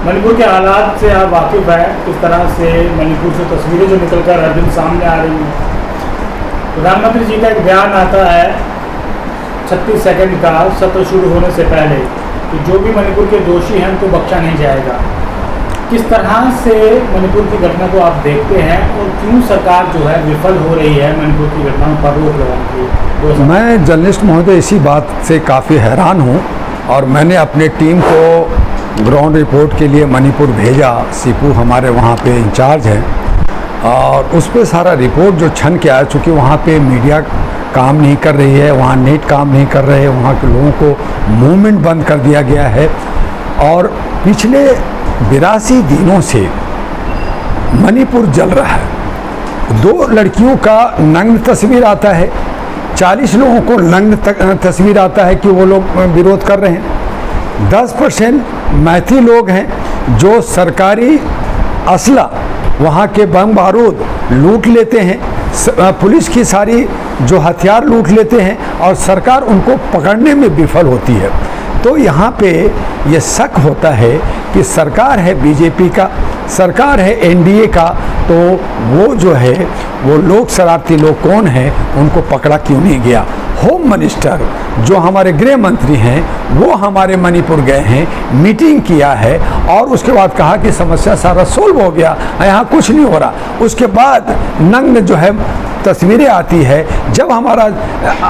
मणिपुर के हालात से आप वाकिफ़ हैं, किस तरह से मणिपुर से तस्वीरें जो निकल कर हर दिन सामने आ रही हैं। प्रधानमंत्री जी का एक बयान आता है 36 सेकंड का सत्र शुरू होने से पहले कि जो भी मणिपुर के दोषी हैं उनको बख्शा नहीं जाएगा। किस तरह से मणिपुर की घटना को आप देखते हैं और क्यों सरकार जो है विफल हो रही है मणिपुर की घटनाओं पर रोक लगाने की? मैं जर्नलिस्ट महोदय इसी बात से काफ़ी हैरान हूँ और मैंने अपने टीम को ग्राउंड रिपोर्ट के लिए मणिपुर भेजा। सीपू हमारे वहाँ पे इंचार्ज है और उस पर सारा रिपोर्ट जो छन के आया, चूँकि वहाँ पे मीडिया काम नहीं कर रही है, वहाँ नेट काम नहीं कर रहे हैं, वहाँ के लोगों को मूवमेंट बंद कर दिया गया है और पिछले 82 दिनों से मणिपुर जल रहा है। 2 लड़कियों का नग्न तस्वीर आता है, 40 लोगों को नग्न तस्वीर आता है कि वो लोग विरोध कर रहे हैं। 10% मैथिल लोग हैं जो सरकारी असला, वहाँ के बम बारूद लूट लेते हैं, पुलिस की सारी जो हथियार लूट लेते हैं और सरकार उनको पकड़ने में विफल होती है। तो यहाँ पे ये शक होता है कि सरकार है बीजेपी का, सरकार है एनडीए का, तो वो जो है वो लोग शरारती लोग कौन हैं उनको पकड़ा क्यों नहीं गया। होम मिनिस्टर जो हमारे गृह मंत्री हैं वो हमारे मणिपुर गए हैं, मीटिंग किया है और उसके बाद कहा कि समस्या सारा सोल्व हो गया, यहाँ कुछ नहीं हो रहा। उसके बाद नग्न जो है तस्वीरें आती है। जब हमारा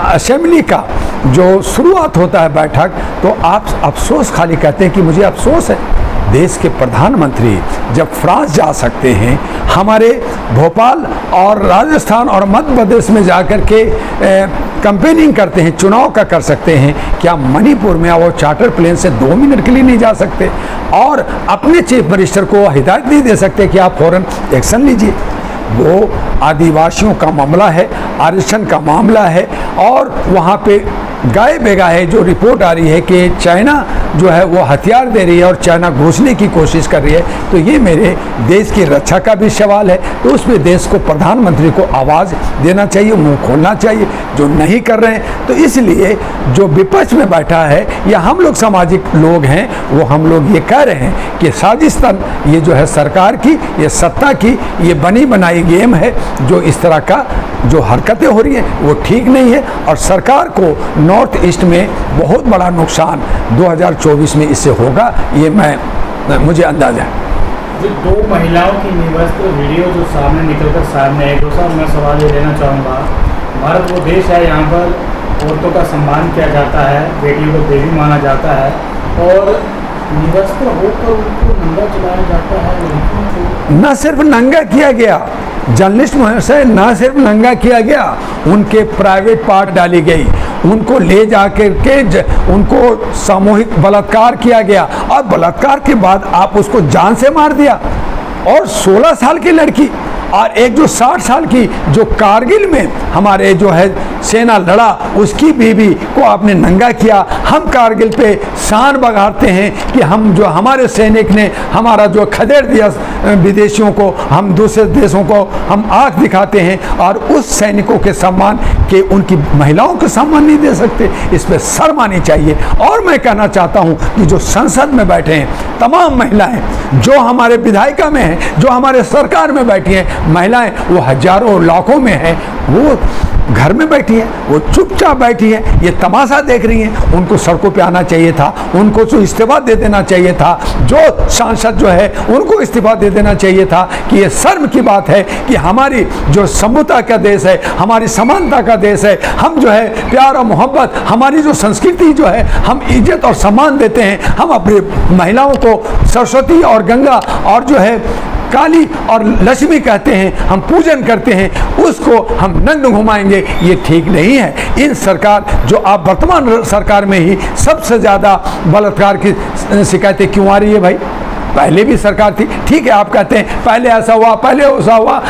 असेंबली का जो शुरुआत होता है बैठक, तो आप अफसोस खाली कहते हैं कि मुझे अफसोस है। देश के प्रधानमंत्री जब फ्रांस जा सकते हैं, हमारे भोपाल और राजस्थान और मध्य प्रदेश में जाकर के कैंपेनिंग करते हैं, चुनाव का कर सकते हैं, क्या मणिपुर में वो चार्टर प्लेन से 2 मिनट के लिए नहीं जा सकते और अपने चीफ मिनिस्टर को हिदायत नहीं दे सकते कि आप फौरन एक्शन लीजिए? वो आदिवासियों का मामला है, आरक्षण का मामला है और वहाँ पे गाय बेगाए जो रिपोर्ट आ रही है कि चाइना जो है वो हथियार दे रही है और चाइना घुसने की कोशिश कर रही है, तो ये मेरे देश की रक्षा का भी सवाल है। तो उसमें देश को प्रधानमंत्री को आवाज़ देना चाहिए, मुंह खोलना चाहिए, जो नहीं कर रहे हैं। तो इसलिए जो विपक्ष में बैठा है या हम लोग सामाजिक लोग हैं, वो हम लोग ये कह रहे हैं कि साजिशतन ये जो है सरकार की, ये सत्ता की ये बनी बनाई गेम है। जो इस तरह का जो हरकतें हो रही हैं वो ठीक नहीं है और सरकार को नॉर्थ ईस्ट में बहुत बड़ा नुकसान 2024 में इससे होगा, ये मुझे अंदाजा है। जो 2 महिलाओं की निवस्त्र वीडियो जो सामने निकलकर सामने है, तो सर मैं सवाल ये लेना चाहूँगा, भारत वो देश है यहाँ पर औरतों का सम्मान किया जाता है, बेटियों को देवी माना जाता है और निवस्त्र होकर उनको नंगा चलाया जाता है। न सिर्फ नंगा किया गया, जर्नलिस्ट से न सिर्फ नंगा किया गया, उनके प्राइवेट पार्ट डाली गई, उनको ले जाकर के उनको सामूहिक बलात्कार किया गया और बलात्कार के बाद आप उसको जान से मार दिया। और 16 साल की लड़की और एक जो 60 साल की जो कारगिल में हमारे जो है सेना लड़ा, उसकी बीवी को आपने नंगा किया। हम कारगिल पे शान बघारते हैं कि हम जो हमारे सैनिक ने हमारा जो खदेड़ दिया विदेशियों को, हम दूसरे देशों को हम आंख दिखाते हैं और उस सैनिकों के सम्मान के उनकी महिलाओं को सम्मान नहीं दे सकते। इस पर शर्म आनी चाहिए। और मैं कहना चाहता हूं कि जो संसद में बैठे हैं तमाम महिलाएं, जो हमारे विधायिका में हैं, जो हमारे सरकार में बैठी हैं महिलाएं, वो हजारों लाखों में हैं, वो घर में बैठी हैं, वो चुपचाप बैठी हैं, ये तमाशा देख रही हैं। उनको सड़कों पे आना चाहिए था, उनको जो इस्तीफा दे देना चाहिए था, जो सांसद जो है उनको इस्तीफा दे देना चाहिए था। कि ये शर्म की बात है कि हमारी जो सभ्यता का देश है, हमारी समानता का देश है, हम जो है प्यार और मोहब्बत, हमारी जो संस्कृति जो है, हम इज्जत और सम्मान देते हैं। हम अपनी महिलाओं को सरस्वती और गंगा और जो है काली और लक्ष्मी कहते हैं, हम पूजन करते हैं, उसको हम नग्न घुमाएंगे, ये ठीक नहीं है। इन सरकार जो आप वर्तमान सरकार में ही सबसे ज़्यादा बलात्कार की शिकायतें क्यों आ रही है भाई? पहले भी सरकार थी, ठीक है, आप कहते हैं पहले ऐसा हुआ, पहले ऐसा हुआ,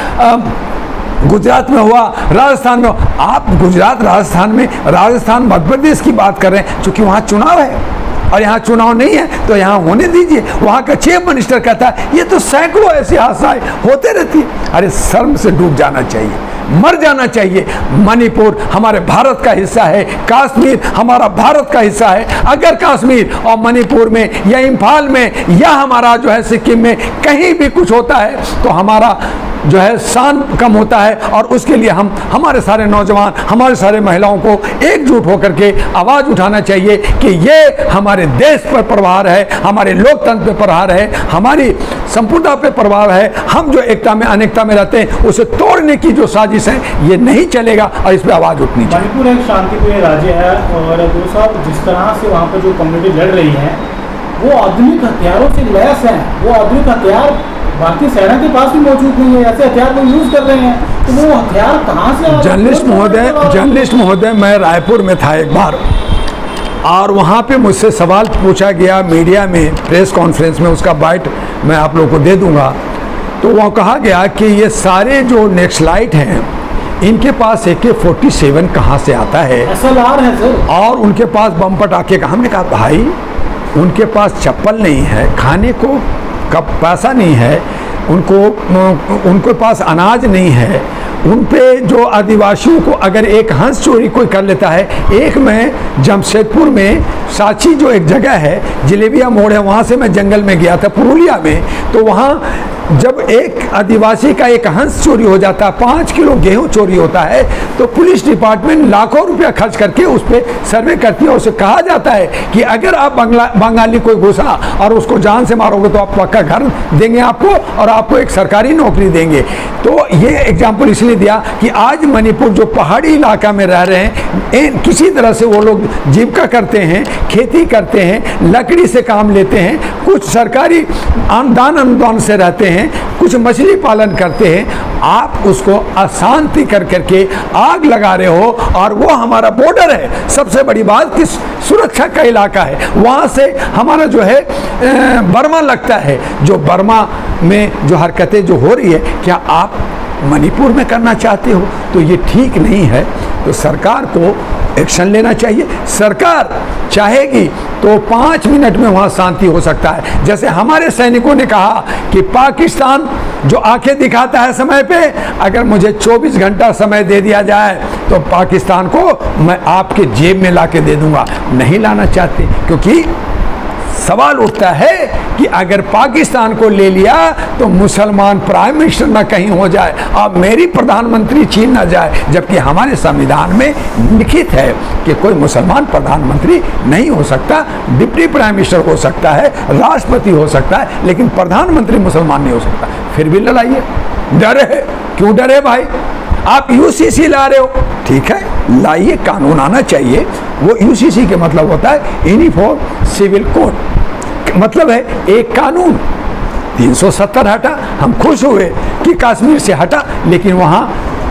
गुजरात में हुआ, राजस्थान में हुआ। आप गुजरात राजस्थान मध्य प्रदेश की बात कर रहे हैं, चूँकि वहाँ चुनाव है और यहाँ चुनाव नहीं है तो यहाँ होने दीजिए। वहाँ का चीफ मिनिस्टर कहता है ये तो सैकड़ों ऐसे हादसाएं होते रहती है। अरे शर्म से डूब जाना चाहिए। मर जाना चाहिए। मणिपुर हमारे भारत का हिस्सा है, कश्मीर हमारा भारत का हिस्सा है। अगर कश्मीर और मणिपुर में या इम्फाल में या हमारा जो है सिक्किम में कहीं भी कुछ होता है तो हमारा जो है शान कम होता है, और उसके लिए हम हमारे सारे नौजवान, हमारे सारे महिलाओं को एकजुट होकर के आवाज़ उठाना चाहिए कि ये हमारे देश पर प्रहार है, हमारे लोकतंत्र पर प्रहार है, हमारी संप्रभुता पे प्रभाव है। हम जो एकता में अनेकता में रहते हैं उसे तोड़ने की जो साजिश है ये नहीं चलेगा, और इस पर आवाज़ उठनी चाहिए। मणिपुर एक शांतिप्रिय राज्य है, और दोस्त साहब जिस तरह से वहाँ पर जो कम्युनिटी लड़ रही है वो आधुनिक हथियारों से लैस हैं। वो आधुनिक हथियार भारतीय सेना के पास भी मौजूद नहीं है, ऐसे हथियार को यूज़ कर रहे हैं, तो वो हथियार कहाँ से? जर्नलिस्ट महोदय, मैं रायपुर में था एक बार, और वहाँ पे मुझसे सवाल पूछा गया मीडिया में, प्रेस कॉन्फ्रेंस में, उसका बाइट मैं आप लोगों को दे दूँगा। तो वहाँ कहा गया कि ये सारे जो नक्सलाइट हैं इनके पास AK-47 कहाँ से आता है? SLR है सर। और उनके पास बम पटाखे का। हमने कहा भाई उनके पास चप्पल नहीं है, खाने को कब पैसा नहीं है, उनके पास अनाज नहीं है, उन पे जो आदिवासियों को अगर एक हंस चोरी कोई कर लेता है। एक मैं जमशेदपुर में साची जो एक जगह है, जलेबिया मोड़ है, वहाँ से मैं जंगल में गया था पुरुलिया में, तो वहाँ जब एक आदिवासी का एक हंस चोरी हो जाता है, 5 किलो गेहूं चोरी होता है, तो पुलिस डिपार्टमेंट लाखों रुपया खर्च करके उस पर सर्वे करती है। उसे कहा जाता है कि अगर आप बंगाली कोई घुसा और उसको जान से मारोगे तो आप पक्का घर देंगे आपको, और आपको एक सरकारी नौकरी देंगे। तो ये एग्जाम्पल इसलिए दिया कि आज मणिपुर जो पहाड़ी इलाका में रह रहे हैं, किसी तरह से वो लोग जीविका करते हैं, खेती करते हैं, लकड़ी से काम लेते हैं, कुछ सरकारी दान अनुदान से रहते हैं, कुछ मछली पालन करते हैं। आप उसको अशांति कर करके आग लगा रहे हो, और वो हमारा बॉर्डर है। सबसे बड़ी बात कि सुरक्षा का इलाका है, वहाँ से हमारा जो है बर्मा लगता है। जो बर्मा में जो हरकतें जो हो रही है, क्या आप मणिपुर में करना चाहते हो? तो ये ठीक नहीं है। तो सरकार को एक्शन लेना चाहिए। सरकार चाहेगी तो 5 मिनट में वहाँ शांति हो सकता है। जैसे हमारे सैनिकों ने कहा कि पाकिस्तान जो आंखें दिखाता है समय पे, अगर मुझे 24 घंटा समय दे दिया जाए तो पाकिस्तान को मैं आपके जेब में ला के दे दूंगा। नहीं लाना चाहते, क्योंकि सवाल उठता है कि अगर पाकिस्तान को ले लिया तो मुसलमान प्राइम मिनिस्टर ना कहीं हो जाए और मेरी प्रधानमंत्री छीन ना जाए, जबकि हमारे संविधान में लिखित है कि कोई मुसलमान प्रधानमंत्री नहीं हो सकता। डिप्टी प्राइम मिनिस्टर हो सकता है, राष्ट्रपति हो सकता है, लेकिन प्रधानमंत्री मुसलमान नहीं हो सकता। फिर भी लड़ाइए, डरे क्यों? डरे भाई, आप UCC ला रहे हो, ठीक है, लाइए, कानून आना चाहिए। वो UCC के मतलब होता है यूनिफॉर्म सिविल कोड, मतलब है एक कानून। 370 हटा, हम खुश हुए कि कश्मीर से हटा, लेकिन वहाँ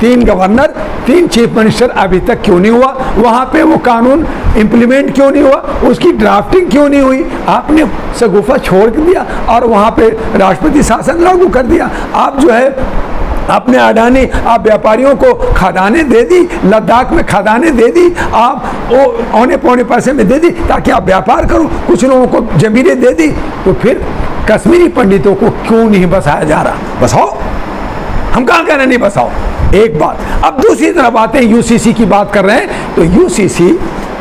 3 गवर्नर, 3 चीफ मिनिस्टर अभी तक क्यों नहीं हुआ? वहाँ पे वो कानून इम्प्लीमेंट क्यों नहीं हुआ? उसकी ड्राफ्टिंग क्यों नहीं हुई? आपने शगुफा छोड़ दिया और वहाँ पे राष्ट्रपति शासन लागू कर दिया। आप जो है अपने अडानी, आप व्यापारियों को खदानें दे दी, लद्दाख में खदानें दे दी, आप वो औने पौने पैसे में दे दी ताकि आप व्यापार करो, कुछ लोगों को जमीनें दे दी। तो फिर कश्मीरी पंडितों को क्यों नहीं बसाया जा रहा? बसाओ, हम कहाँ कह रहे नहीं बसाओ, एक बात। अब दूसरी तरफ आते हैं, UCC की बात कर रहे हैं, तो UCC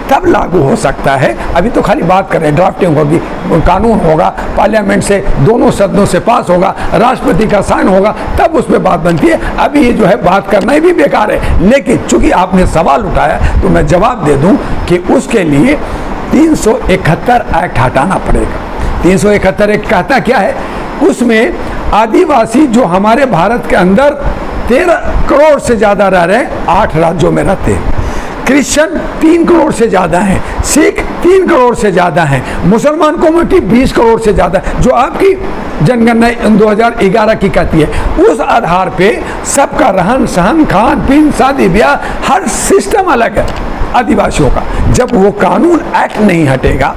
तब लागू हो सकता है, अभी तो खाली बात कर रहे हैं, ड्राफ्टिंग होगी, कानून होगा, पार्लियामेंट से दोनों सदनों से पास होगा, राष्ट्रपति का साइन होगा, तब उस पर बात बनती है। अभी ये जो है बात करना ही भी बेकार है। लेकिन चूंकि आपने सवाल उठाया तो मैं जवाब दे दूं कि उसके लिए 371 एक्ट हटाना पड़ेगा। 371 एक्ट कहता क्या है? उसमें आदिवासी जो हमारे भारत के अंदर 13 करोड़ से ज़्यादा रह रहे हैं, 8 राज्यों में रहते हैं, क्रिश्चियन 3 करोड़ से ज़्यादा हैं, सिख 3 करोड़ से ज़्यादा हैं, मुसलमान कम्युनिटी 20 करोड़ से ज़्यादा, जो आपकी जनगणना 2011 की कहती है। उस आधार पे सबका रहन सहन, खान पीन, शादी ब्याह, हर सिस्टम अलग है आदिवासियों का। जब वो कानून एक्ट नहीं हटेगा,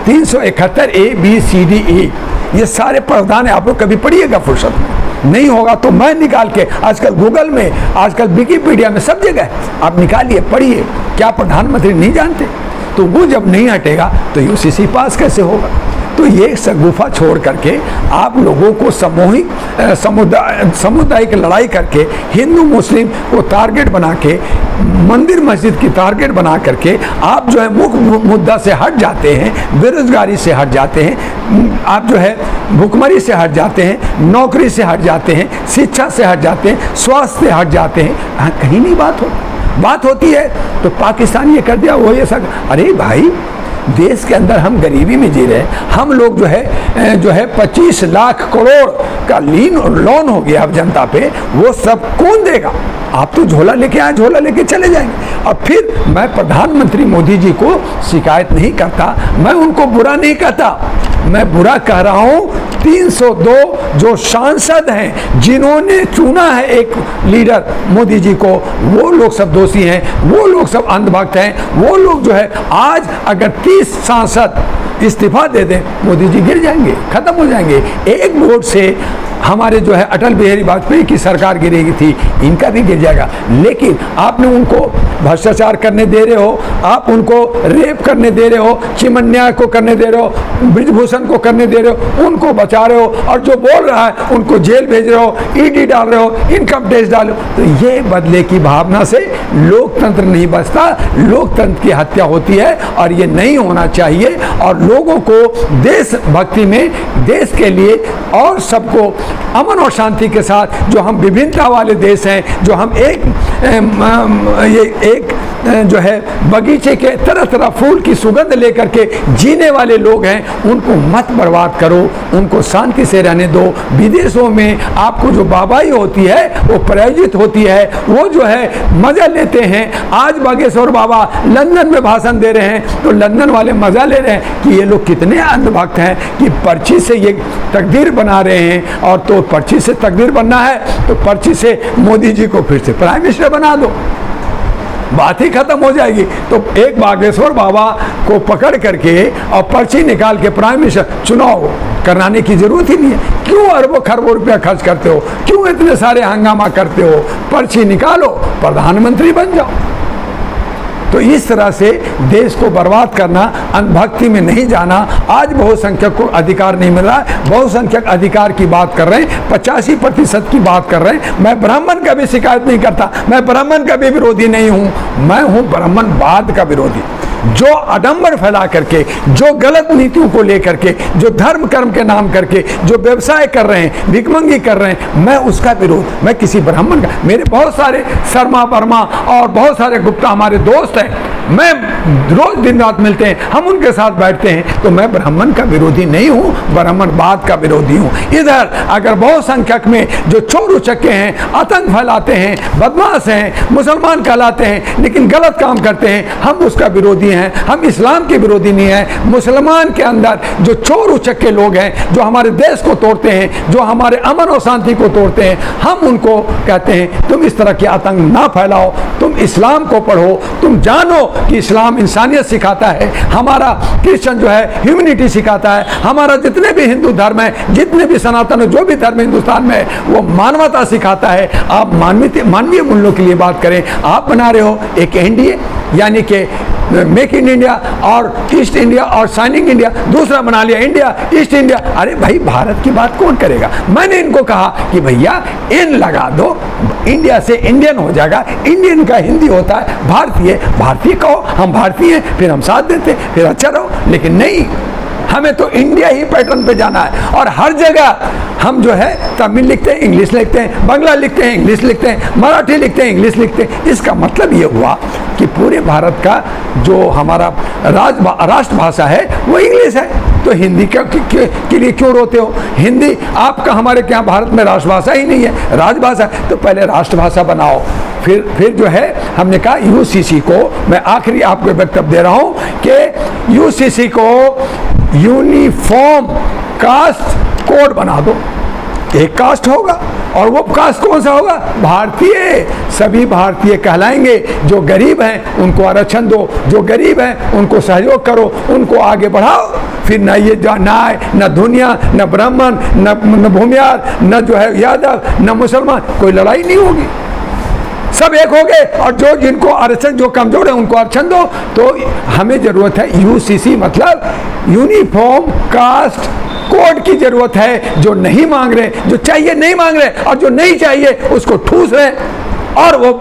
371 ABCDE ये सारे प्रावधान है, आप लोग कभी पढ़िएगा फुर्सत में, नहीं होगा तो मैं निकाल के, आजकल गूगल में, आजकल विकिपीडिया में, सब जगह आप निकालिए, पढ़िए। क्या प्रधानमंत्री नहीं जानते? तो वो जब नहीं हटेगा तो UCC पास कैसे होगा? तो ये गुफा छोड़ करके आप लोगों को सामुदायिक लड़ाई करके हिंदू मुस्लिम को टारगेट बना के, मंदिर मस्जिद की टारगेट बना करके आप जो है मुख्य मुद्दा से हट जाते हैं, बेरोजगारी से हट जाते हैं, आप जो है भुखमरी से हट जाते हैं, नौकरी से हट जाते हैं, शिक्षा से हट जाते हैं, स्वास्थ्य से हट जाते हैं। हाँ, कहीं नहीं बात होती है तो पाकिस्तान ये कर दिया, वो ये सब। अरे भाई, देश के अंदर हम गरीबी में जी रहे हैं, हम लोग जो है 25 लाख करोड़ का लोन हो गया अब जनता पे, वो सब कौन देगा? आप तो झोला लेके आए, झोला लेके चले जाएंगे। और फिर मैं प्रधानमंत्री मोदी जी को शिकायत नहीं करता, मैं उनको बुरा नहीं कहता, मैं बुरा कह रहा हूँ 302 जो सांसद हैं जिन्होंने चुना है एक लीडर मोदी जी को, वो लोग सब दोषी हैं, वो लोग सब अंधभक्त हैं, वो लोग जो है आज अगर 30 सांसद इस्तीफा दे दें, मोदी जी गिर जाएंगे, खत्म हो जाएंगे। एक वोट से हमारे जो है अटल बिहारी वाजपेयी की सरकार गिरेगी थी, इनका भी गिर जाएगा। लेकिन आपने उनको भ्रष्टाचार करने दे रहे हो, आप उनको रेप करने दे रहे हो, चिमन्या को करने दे रहे हो, ब्रिजभूषण को करने दे रहे हो, उनको बचा रहे हो, और जो बोल रहा है उनको जेल भेज रहे हो, ईडी डाल रहे हो, इनकम टैक्स डालो। तो ये बदले की भावना से लोकतंत्र नहीं बचता, लोकतंत्र की हत्या होती है, और ये नहीं होना चाहिए। और लोगों को देशभक्ति में, देश के लिए और सबको अमन और शांति के साथ, जो हम विभिन्नता वाले देश हैं, जो हम एक जो है बगीचे के तरह तरह फूल की सुगंध लेकर के जीने वाले लोग हैं, उनको मत बर्बाद करो, उनको शांति से रहने दो। विदेशों में आपको जो बाबाई होती है वो प्रायोजित होती है, वो जो है मजा लेते हैं। आज बागेश्वर बाबा लंदन में भाषण दे रहे हैं तो लंदन वाले मजा ले रहे हैं कि ये लोग कितने अंधभक्त हैं कि पर्ची से ये तकदीर बना रहे हैं। और तो पर्ची से तकदीर बनना है तो पर्ची से मोदी जी को फिर से प्राइम मिनिस्टर बना दो, बात ही खत्म हो जाएगी। तो एक बागेश्वर बाबा को पकड़ करके और पर्ची निकाल के प्राइम मिनिस्टर चुनाव कराने की जरूरत ही नहीं है। क्यों अरबों खरबों रुपया खर्च करते हो, क्यों इतने सारे हंगामा करते हो? पर्ची निकालो, प्रधानमंत्री बन जाओ। तो इस तरह से देश को बर्बाद करना, अंधभक्ति में नहीं जाना। आज बहुसंख्यक को अधिकार नहीं मिल रहा है, बहुसंख्यक अधिकार की बात कर रहे हैं, 85% की बात कर रहे हैं। मैं ब्राह्मण का भी शिकायत नहीं करता, मैं ब्राह्मण का भी विरोधी नहीं हूं, मैं हूं ब्राह्मणवाद का विरोधी। जो आडंबर फैला करके, जो गलत नीतियों को लेकर के, जो धर्म कर्म के नाम करके जो व्यवसाय कर रहे हैं, भिखमंगी कर रहे हैं, मैं उसका विरोध। मैं किसी ब्राह्मण का, मेरे बहुत सारे शर्मा वर्मा और बहुत सारे गुप्ता हमारे दोस्त हैं, मैं रोज दिन रात मिलते हैं, हम उनके साथ बैठते हैं। तो मैं ब्राह्मण का विरोधी नहीं हूँ, ब्राह्मणवाद का विरोधी हूँ। इधर अगर बहुसंख्यक में जो चोर उचक्के हैं, आतंक फैलाते हैं, बदमाश हैं, मुसलमान कहलाते हैं लेकिन गलत काम करते हैं, हम उसका विरोधी हैं। हम इस्लाम के विरोधी नहीं हैं। मुसलमान के अंदर जो चोर उचक्के लोग हैं, जो हमारे देश को तोड़ते हैं, जो हमारे अमन और शांति को तोड़ते हैं, हम उनको कहते हैं तुम इस तरह के आतंक ना फैलाओ, तुम इस्लाम को पढ़ो, तुम जानो कि इस्लाम इंसानियत सिखाता है, हमारा क्रिश्चियन जो है ह्यूमैनिटी सिखाता है, हमारा जितने भी हिंदू धर्म है, जितने भी सनातन जो भी धर्म हिंदुस्तान में है, वो मानवता सिखाता है। आप मानवीय मूल्यों के लिए बात करें। आप बना रहे हो एक एनडीए, यानी कि मेक इन इंडिया और ईस्ट इंडिया और शाइनिंग इंडिया, दूसरा बना लिया इंडिया ईस्ट इंडिया। अरे भाई, भारत की बात कौन करेगा? मैंने इनको कहा कि भैया इन लगा दो, इंडिया से इंडियन हो जाएगा। इंडियन का हिंदी होता है भारतीय, भारतीय कहो, हम भारतीय हैं, फिर हम साथ देते, फिर अच्छा रहो। लेकिन नहीं, हमें तो इंडिया ही पैटर्न पे जाना है। और हर जगह हम जो है तमिल लिखते हैं, इंग्लिश लिखते हैं, बांग्ला लिखते हैं, इंग्लिश लिखते हैं, मराठी लिखते हैं, इंग्लिश लिखते हैं। इसका मतलब ये हुआ कि पूरे भारत का जो हमारा राष्ट्रभाषा है वो इंग्लिश है। तो हिंदी के लिए क्यों रोते हो? हिंदी आपका हमारे क्या भारत में राष्ट्रभाषा ही नहीं है, राजभाषा। तो पहले राष्ट्रभाषा बनाओ। फिर जो है हमने कहा यूसीसी को, मैं आखिरी आपको वक्तव्य दे रहा हूं कि यूसीसी को यूनिफॉर्म कास्ट कोड बना दो। एक कास्ट होगा, और वो कास्ट कौन सा होगा? भारतीय। सभी भारतीय कहलाएंगे। जो गरीब हैं उनको आरक्षण दो, जो गरीब हैं उनको सहयोग करो, उनको आगे बढ़ाओ। फिर न ये नाय, न दुनिया, न ब्राह्मण, न भूमियार, न जो है यादव, न मुसलमान, कोई लड़ाई नहीं होगी। सब एक हो गए। और जो जिनको आरक्षण, जो कमजोर है उनको आरक्षण दो। तो हमें जरूरत है यूसीसी, मतलब यूनिफॉर्म कास्ट कोड की जरूरत है। जो नहीं मांग रहे, जो चाहिए नहीं मांग रहे, और जो नहीं चाहिए उसको ठूस रहे और वो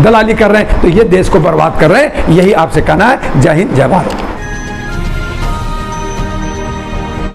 दलाली कर रहे हैं, तो ये देश को बर्बाद कर रहे हैं। यही आपसे कहना है। जय हिंद, जय भारत।